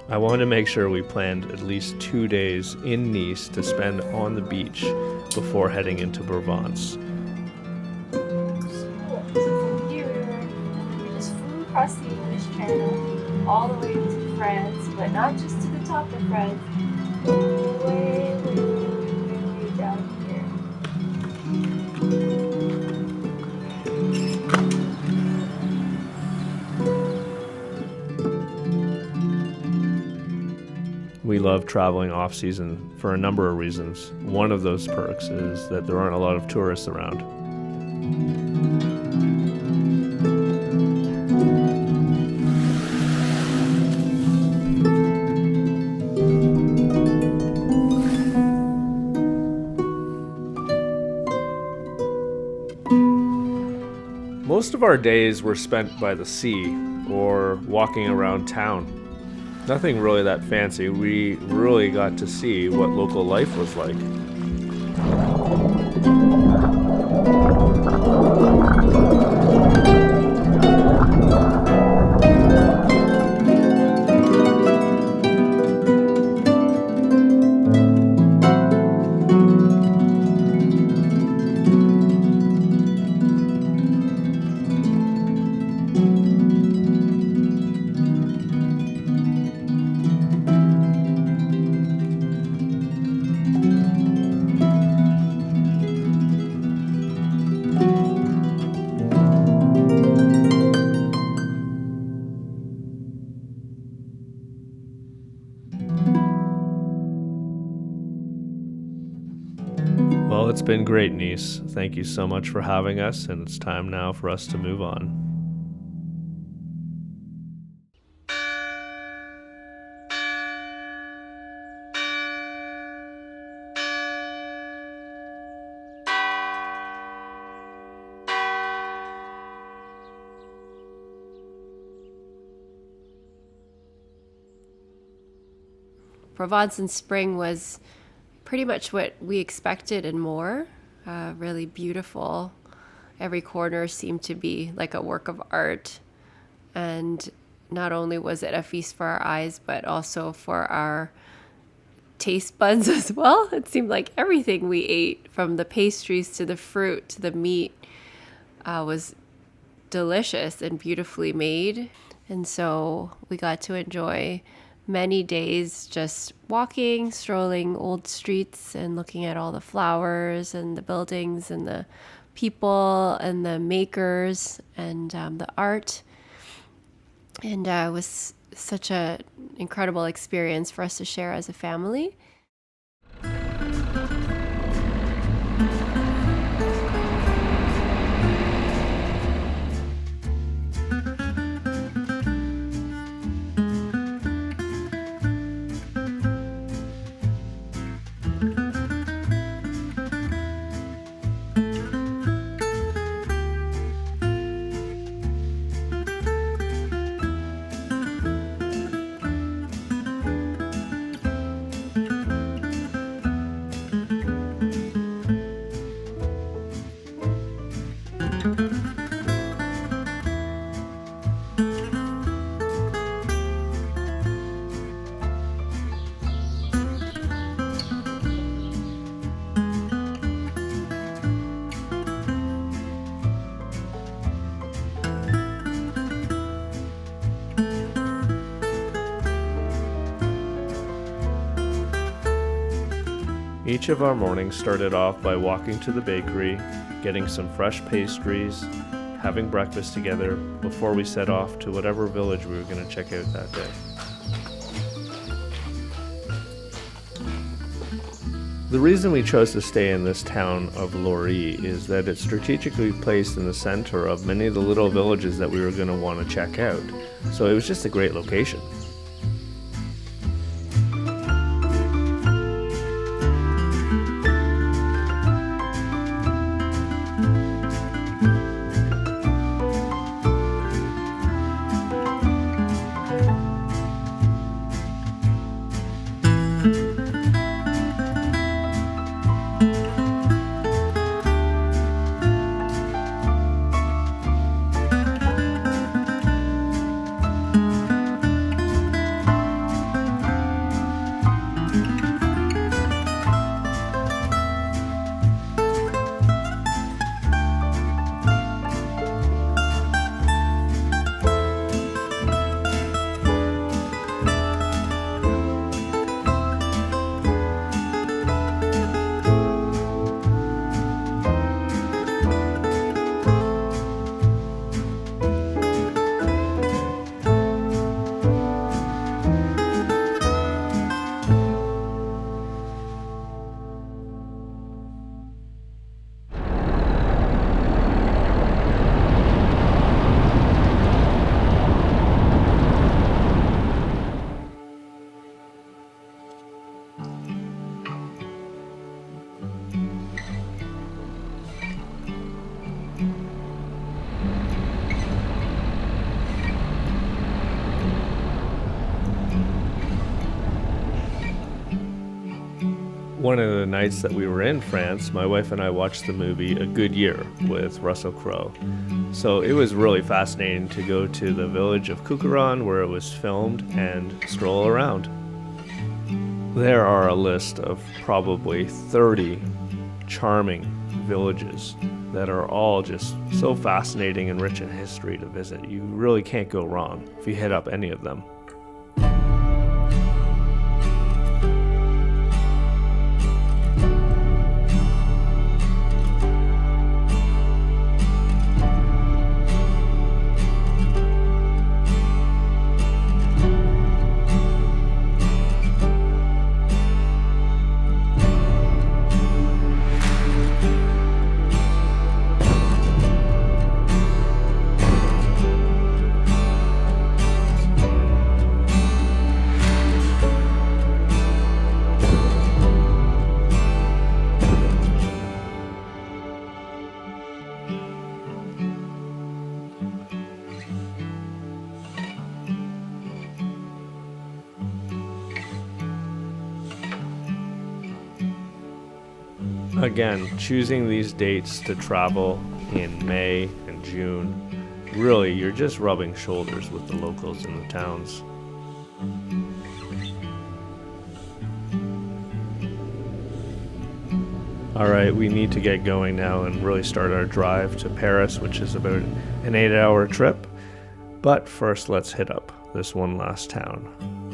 I wanted to make sure we planned at least 2 days in Nice to spend on the beach before heading into Provence. Cool. So from here, we just flew across the English Channel all the way to France, but not just to the top of France, way down here. We love traveling off-season for a number of reasons. One of those perks is that there aren't a lot of tourists around. Most of our days were spent by the sea or walking around town. Nothing really that fancy. We really got to see what local life was like. Well, it's been great, Nice. Thank you so much for having us, and it's time now for us to move on. Provence in spring was pretty much what we expected and more. Really beautiful. Every corner seemed to be like a work of art. And not only was it a feast for our eyes, but also for our taste buds as well. It seemed like everything we ate, from the pastries to the fruit to the meat, was delicious and beautifully made. And so we got to enjoy many days just walking, strolling old streets and looking at all the flowers and the buildings and the people and the makers and the art. And it was such an incredible experience for us to share as a family. Each of our mornings started off by walking to the bakery, getting some fresh pastries, having breakfast together before we set off to whatever village we were going to check out that day. The reason we chose to stay in this town of Lori is that it's strategically placed in the center of many of the little villages that we were going to want to check out. So it was just a great location. One of the nights that we were in France, my wife and I watched the movie A Good Year with Russell Crowe. So it was really fascinating to go to the village of Coucaron where it was filmed and stroll around. There are a list of probably 30 charming villages that are all just so fascinating and rich in history to visit. You really can't go wrong if you hit up any of them. Again, choosing these dates to travel in May and June, really, you're just rubbing shoulders with the locals in the towns. All right, we need to get going now and really start our drive to Paris, which is about an 8-hour trip. But first, let's hit up this one last town.